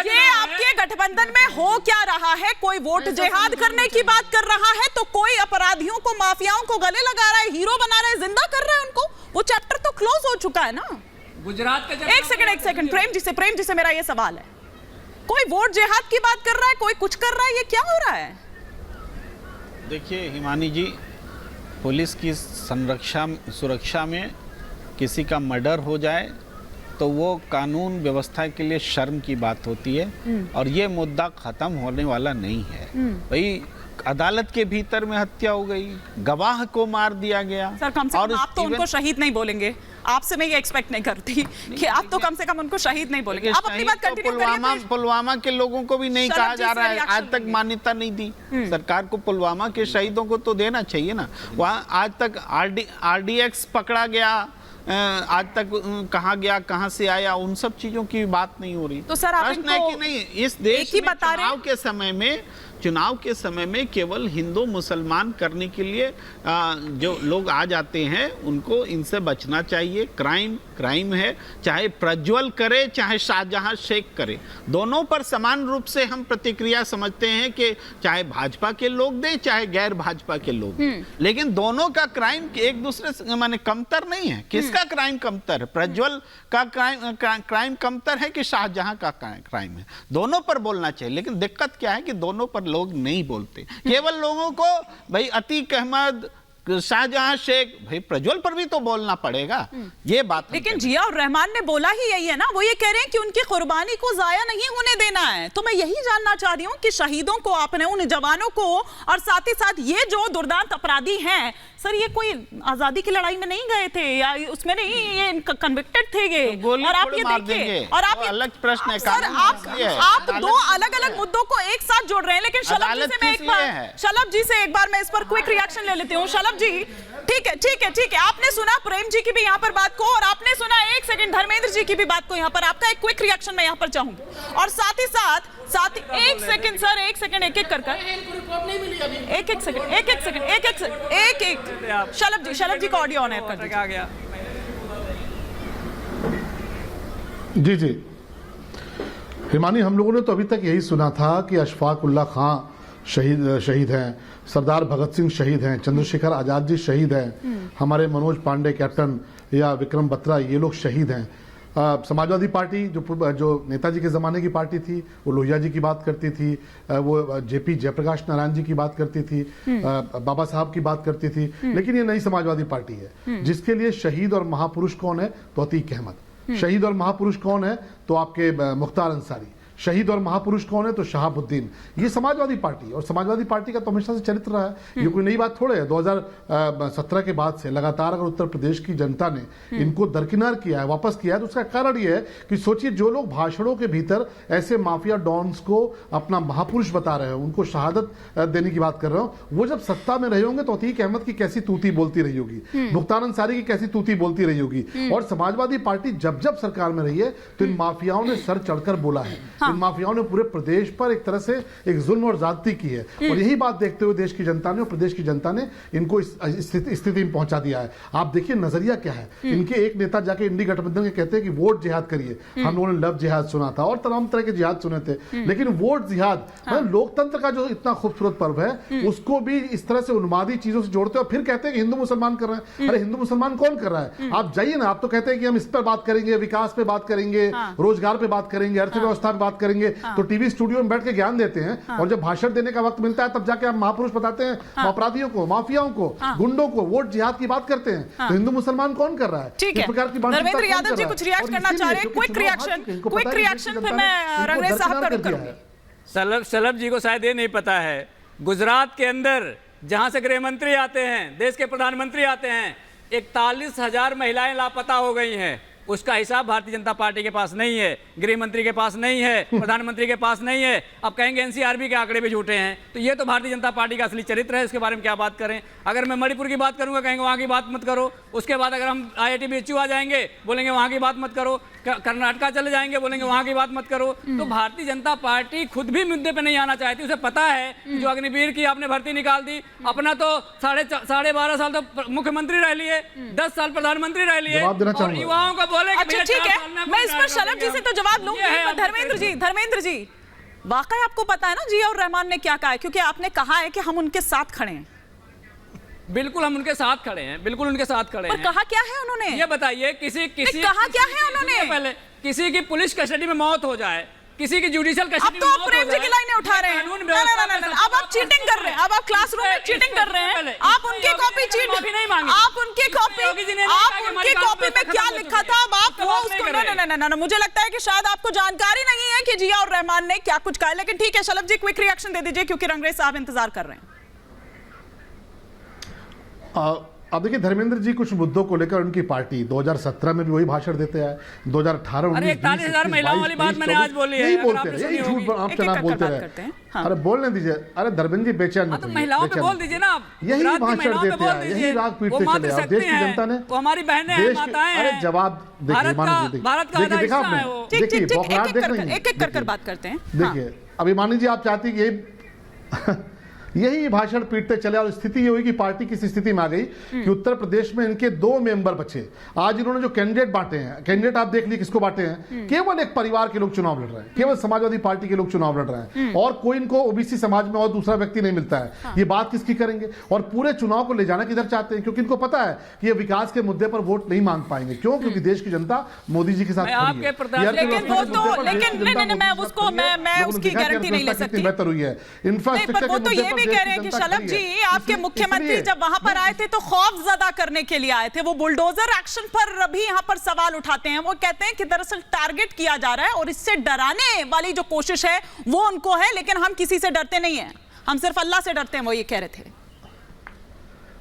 ये आपके गठबंधन में हो क्या रहा है? कोई वोट जिहाद करने की बात कर रहा है तो कोई अपराधियों को, माफियाओं को गले लगा रहा है, हीरो बना रहा है, जिंदा कर रहा है उनको। वो चैप्टर तो क्लोज हो चुका है ना। गुजरात का एक सेकंड प्रेम जी से मेरा ये सवाल है, कोई वोट जिहाद की बात कर रहा है, कोई कुछ कर रहा है, ये क्या हो रहा है? देखिए हिमानी जी, पुलिस की सुरक्षा में किसी का मर्डर हो जाए तो वो कानून व्यवस्था के लिए शर्म की बात होती है और ये मुद्दा खत्म होने वाला नहीं है। भाई अदालत के भीतर में हत्या हो गई, गवाह को मार दिया गया। सर कम से कम आप तो उनको शहीद नहीं बोलेंगे, आपसे मैं ये एक्सपेक्ट नहीं करती कि आप तो कम से कम उनको शहीद नहीं बोलेंगे। आप अपनी बात कंटिन्यू करिए। पुलवामा के लोगों को भी नहीं कहा जा रहा है, आज तक मान्यता नहीं दी सरकार को। पुलवामा के शहीदों को तो देना चाहिए ना। वहाँ आज तक RDX पकड़ा गया, आज तक कहाँ गया, कहाँ से आया, उन सब चीजों की बात नहीं हो रही। तो सर आप प्रश्न है कि नहीं, इस देश में चुनाव के समय में केवल हिंदू मुसलमान करने के लिए जो लोग आ जाते हैं उनको इनसे बचना चाहिए। क्राइम है, चाहे प्रज्वल करे चाहे शाहजहां शेख करे, दोनों पर समान रूप से हम प्रतिक्रिया समझते हैं कि चाहे भाजपा के लोग दें चाहे गैर भाजपा के लोग, लेकिन दोनों का क्राइम एक दूसरे से माने कमतर नहीं है। किसका क्राइम कमतर है? प्रज्वल का क्राइम कमतर है कि शाहजहां का क्राइम है? दोनों पर बोलना चाहिए, लेकिन दिक्कत क्या है कि दोनों पर लोग नहीं बोलते। केवल लोगों को भाई अतीक अहमद, शाहजहां शेख, भाई प्रज्वल पर भी तो बोलना पड़ेगा, ये बात। लेकिन जिया और रहमान ने बोला ही यही है ना, वो ये कह रहे हैं कि उनकी कुर्बानी को जाया नहीं होने देना है। तो मैं यही जानना चाह रही हूँ कि शहीदों को आपने, उन जवानों को, और साथ ही साथ ये जो दुर्दांत अपराधी हैं, सर ये कोई आजादी की लड़ाई में नहीं गए थे या उसमें नहीं, ये कन्विक्टेड थे ये। और आप ये देखिए, और आप अलग प्रश्न है सर, आप दो अलग अलग मुद्दों को एक साथ जोड़ रहे हैं। लेकिन शलभ जी से एक बार मैं इस पर क्विक रिएक्शन ले लेती हूँ। शलभ जी, ठीक है, आपने सुना प्रेम जी की भी यहाँ पर बात को, और आपने सुना एक सेकंड धर्मेंद्र जी की भी बात को। यहाँ पर आपका एक क्विक रिएक्शन मैं यहाँ पर चाहूंगी, और साथ ही एक सेकंड सर, एक सेकंड, एक सेकंड, शलभ जी का ऑडियो ऑन एयर कर दीजिए। जी हिमानी, हम लोगों ने तो अभी तक यही सुना था कि अशफाक उल्लाह खां शहीद हैं, सरदार भगत सिंह शहीद हैं, चंद्रशेखर आजाद जी शहीद हैं, हमारे मनोज पांडे कैप्टन या विक्रम बत्रा ये लोग शहीद हैं। समाजवादी पार्टी जो नेताजी के ज़माने की पार्टी थी, वो लोहिया जी की बात करती थी, वो JP जयप्रकाश नारायण जी की बात करती थी, बाबा साहब की बात करती थी। लेकिन ये नई समाजवादी पार्टी है जिसके लिए शहीद और महापुरुष कौन है? तो अतीक अहमद। शहीद और महापुरुष कौन है? तो आपके मुख्तार अंसारी। शहीद और महापुरुष कौन है? तो शहाबुद्दीन। ये समाजवादी पार्टी, और समाजवादी पार्टी का तो हमेशा से चरित्र रहा है, ये कोई नई बात थोड़े है। 2017 के बाद से लगातार अगर उत्तर प्रदेश की जनता ने इनको दरकिनार किया है, वापस किया है, तो उसका कारण ये है कि सोचिए, जो लोग भाषणों के भीतर ऐसे माफिया डॉन्स को अपना महापुरुष बता रहे हो, उनको शहादत देने की बात कर रहे हो, वो जब सत्ता में रहे होंगे तो अतीक अहमद की कैसी तूती बोलती रही होगी, मुख्तार अंसारी की कैसी तूती बोलती रही होगी। और समाजवादी पार्टी जब सरकार में रही है तो इन माफियाओं ने सर चढ़कर बोला है। इन माफियाओं ने पूरे प्रदेश पर एक तरह से एक जुल्म और ज्यादती की है, और यही बात देखते हुए देश की जनता ने और प्रदेश की जनता ने इनको इस स्थिति में पहुंचा दिया है। आप देखिए नजरिया क्या है। इनके एक नेता जाके इंडी गठबंधन के कहते हैं कि वोट जिहाद करिए। हम लोगों ने लव जिहाद सुना था और तमाम तरह के जिहाद सुने थे, लेकिन वोट जिहाद, लोकतंत्र का जो इतना खूबसूरत पर्व है उसको भी इस तरह से उन्मादी चीजों से जोड़ते हैं और फिर कहते हैं कि हिंदू मुसलमान कर रहे हैं। अरे हिंदू मुसलमान कौन कर रहा है? आप जाइए ना, आप तो कहते हैं कि हम इस पर बात करेंगे, विकास पे बात करेंगे, रोजगार पे बात करेंगे, अर्थव्यवस्था पे बात करेंगे, तो टीवी स्टूडियो में बैठ के ज्ञान देते हैं, और जब भाषण देने का वक्त मिलता है तब जाके आप महापुरुष बताते हैं अपराधियों को, माफियाओं को, गुंडों को, वोट जिहाद की बात करते हैं। तो हिंदू मुसलमान कौन कर रहा है? ठीक है, धर्मेंद्र यादव जी कुछ रिएक्ट करना चाह रहे हैं, क्विक रिएक्शन, फिर मैं रंगरेज साहब का रुख करूंगी। शलभ जी को शायद ये नहीं पता है, गुजरात के अंदर जहां से गृह मंत्री आते हैं, देश के प्रधानमंत्री आते हैं, 41,000 महिलाएं लापता हो गई हैं। उसका हिसाब भारतीय जनता पार्टी के पास नहीं है, गृह मंत्री के पास नहीं है, प्रधानमंत्री के पास नहीं है। अब कहेंगे एनसीआरबी के आंकड़े भी झूठे हैं, तो ये तो भारतीय जनता पार्टी का असली चरित्र है, इसके बारे में क्या बात करें। अगर मैं मणिपुर की बात करूंगा कहेंगे वहां की बात मत करो, उसके बाद अगर हम IIT BHU आ जाएंगे बोलेंगे वहां की बात मत करो, कर्नाटका चले जाएंगे बोलेंगे वहां की बात मत करो। तो भारतीय जनता पार्टी खुद भी मुद्दे पे नहीं आना चाहती। उसे पता है जो अग्निवीर की आपने भर्ती निकाल दी, अपना तो 12.5 साल तो मुख्यमंत्री रह लिए, 10 साल प्रधानमंत्री रह लिए, और युवाओं का बोले कि अच्छा भैया ठीक 4 साल में है, आपको मैं इस पर रिटायर शलभ जी कर से तो जवाब लूंगी, ये है पर धर्मेंद्र जी वाकई आपको पता है ना जिया और रहमान ने क्या कहा है? क्योंकि आपने कहा है कि हम उनके साथ खड़े हैं। बिल्कुल हम उनके साथ खड़े हैं, बिल्कुल उनके साथ खड़े पर हैं। कहा क्या है उन्होंने? ये बताइए किसी कहा क्या है उन्होंने? पहले किसी की पुलिस कस्टडी में मौत हो जाए, किसी की जुडिशियल अब कस्टडी तो में आप मौत हो प्रेम जी की जाए, लाइनें उठा रहे हैं। कानून ना, अब आप चीटिंग कर रहे हैं, अब आप क्लासरूम में चीटिंग कर रहे हैं। आप उनकी कॉपी चीट, आप उनकी कॉपी में क्या लिखा था अब आप वो उसको ना, मुझे लगता है कि शायद आपको जानकारी नहीं है कि जिया और रहमान ने क्या कुछ कहा है। लेकिन ठीक है शलभ जी, क्विक रिएक्शन दे दीजिए क्योंकि रंगरेज साहब इंतजार कर रहे हैं। अब देखिए धर्मेंद्र जी कुछ मुद्दों को लेकर उनकी पार्टी 2017 में भी वही भाषण देते हैं, 2018 अरे 41,000 महिलाओं वाली बात मैंने आज बोली है, यही अगर बोलते आपने हैं, सुनी यही होगी। झूठ आप चुनाव बोलते रहे। अरे बोलने दीजिए, अरे धर्मेंद्र जी बेचैन मत तो होइए, महिलाओं पे बेचैन बोल मत दीजिए ना आप, यही गुजरात की भाषण महिलाओं पे देते बोल हैं, यही दीजिए, राग वो पीटते मात्र चले। अब सकती देश की हैं, जनता ने, वो हमारी बहनें हैं, माताएं अरे हैं, जवाब देखिए मानी जी, भारत का आधा देखा हिस्सा है वो। आपने, देखिए बौखलाहट देख रही हैं, एक एक कर बात करते हैं। देखिए अभी मानी जी आप चाहती कि यही भाषण पीटते चले और स्थिति ये हुई कि पार्टी किस स्थिति में आ गई कि उत्तर प्रदेश में इनके 2 मेंबर बचे। आज इन्होंने जो कैंडिडेट बांटे हैं, कैंडिडेट आप देख लीजिए किसको बांटे हैं, केवल एक परिवार के लोग चुनाव लड़ रहे हैं, केवल समाजवादी पार्टी के लोग चुनाव लड़ रहे हैं और कोई इनको ओबीसी समाज में और दूसरा व्यक्ति नहीं मिलता है। ये बात किसकी करेंगे? और पूरे चुनाव को ले जाना किधर चाहते हैं? क्योंकि इनको पता है कि ये विकास के मुद्दे पर वोट नहीं मांग पाएंगे। क्यों? क्योंकि देश की जनता मोदी जी के साथ खड़ी है। लेकिन वो तो लेकिन मैं उसको मैं उसकी गारंटी नहीं ले सकती। बेहतर हुई है इंफ्रास्ट्रक्चर, वो तो ये भी कह रहे हैं कि शलभ जी आपके मुख्यमंत्री जब वहां पर आए थे तो खौफजदा करने के लिए आए थे। वो बुलडोजर एक्शन पर भी यहां पर सवाल उठाते हैं। वो कहते हैं कि दरअसल टारगेट किया जा रहा है और इससे डराने वाली जो कोशिश है वो उनको है, लेकिन हम किसी से डरते नहीं हैं, हम सिर्फ अल्लाह से डरते हैं। वो ये कह रहे थे।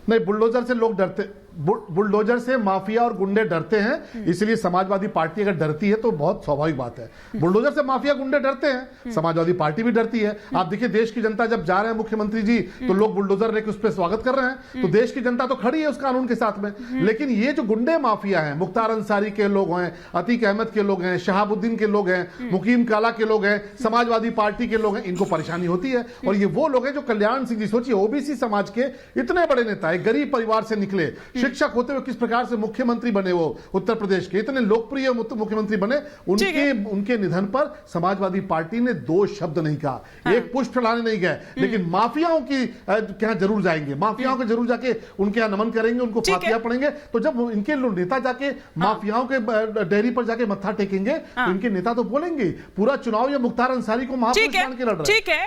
नहीं, बुलडोजर से लोग डरते, बुलडोजर से माफिया और गुंडे डरते हैं, इसलिए समाजवादी पार्टी अगर डरती है तो बहुत स्वाभाविक बात है। बुलडोजर से माफिया गुंडे डरते हैं, समाजवादी पार्टी भी डरती है। आप देखिए देश की जनता जब जा रहे हैं मुख्यमंत्री जी तो लोग बुलडोजर लेकर उस पर स्वागत कर रहे हैं, तो देश की जनता तो खड़ी है उस कानून के साथ में। लेकिन ये जो गुंडे माफिया हैं, मुख्तार अंसारी के लोग हैं, अतीक अहमद के लोग हैं, शहाबुद्दीन के लोग हैं, मुकीम काला के लोग हैं, समाजवादी पार्टी के लोग हैं, इनको परेशानी होती है। और ये वो लोग हैं जो कल्याण सिंह जी, सोचिए ओबीसी समाज के इतने बड़े नेता, एक गरीब परिवार से निकले, शिक्षक होते हुए किस प्रकार से मुख्यमंत्री बने, वो उत्तर प्रदेश के इतने लोकप्रिय मुख्यमंत्री बने, उनके निधन पर समाजवादी पार्टी ने 2 शब्द नहीं कहा, एक पुष्प फैलाने नहीं गए, लेकिन माफियाओं की क्या जरूर जाएंगे, माफियाओं के जरूर जाके उनके यहाँ नमन करेंगे, उनको फातिया पड़ेंगे। तो जब इनके नेता जाके माफियाओं के डेयरी पर जाके मत्था टेकेंगे तो इनके नेता तो बोलेंगे पूरा चुनाव ये मुख्तार अंसारी को महापुरुष मान के लड़ रहे हैं। ठीक है,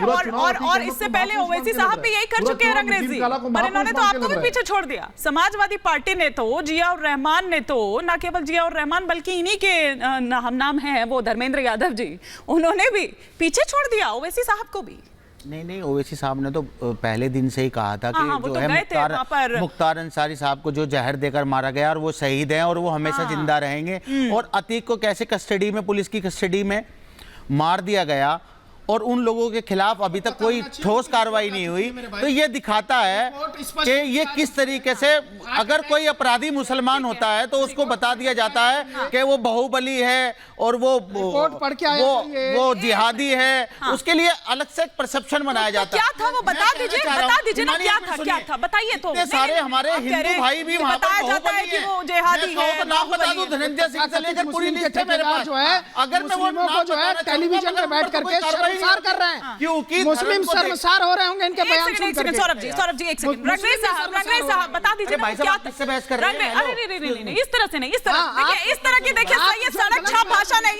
और इससे पहले ओवैसी साहब भी यही कर चुके हैं रंगरेज जी, पर इन्होंने तो आपको भी पीछे छोड़ दिया। समाजवादी पार्टी ने तो, जिया और रहमान ने तो, ना केवल जिया और रहमान बल्कि इन्हीं के हम नाम है वो धर्मेंद्र यादव जी, उन्होंने भी पीछे छोड़ दिया ओवैसी साहब को भी। नहीं, ओवैसी साहब ने तो पहले दिन से ही कहा था कि जो तो है मुख्तार अंसारी साहब को जो जहर देकर मारा गया और वो शहीद हैं और वो हमेशा जिंदा रहेंगे, और अतीक को कैसे कस्टडी में, पुलिस की कस्टडी में मार दिया गया और उन लोगों के खिलाफ अभी तक कोई ठोस कार्रवाई नहीं हुई। तो ये दिखाता है कि ये किस तरीके से, अगर कोई अपराधी मुसलमान होता है तो उसको बता दिया जाता है कि वो बाहुबली है और वो जिहादी है, उसके लिए अलग से एक परसेप्शन बनाया जाता है। क्या था वो बता दीजिए ना, क्या था बताइए। तो सारे हमारे हिंदू भाई भी वहां पर बाहुबली है, वो जिहादी है, नाम बता दूं, धनंजय सिंह से लेकर पूरी लिस्ट है मेरे पास। अगर मैं वो नाम जो है टेलीविजन पे बैठ करके शर्मसार कर रहे हैं, क्योंकि मुस्लिम शर्मसार हो रहे होंगे इनके बयान सुनकर। सौरभ जी एक सेकंड, रंगरेज साहब बता दीजिए ना क्या किससे बहस कर रहे हैं? अरे नहीं, इस तरह से नहीं, इस तरह की देखिए सड़क छाप भाषा नहीं।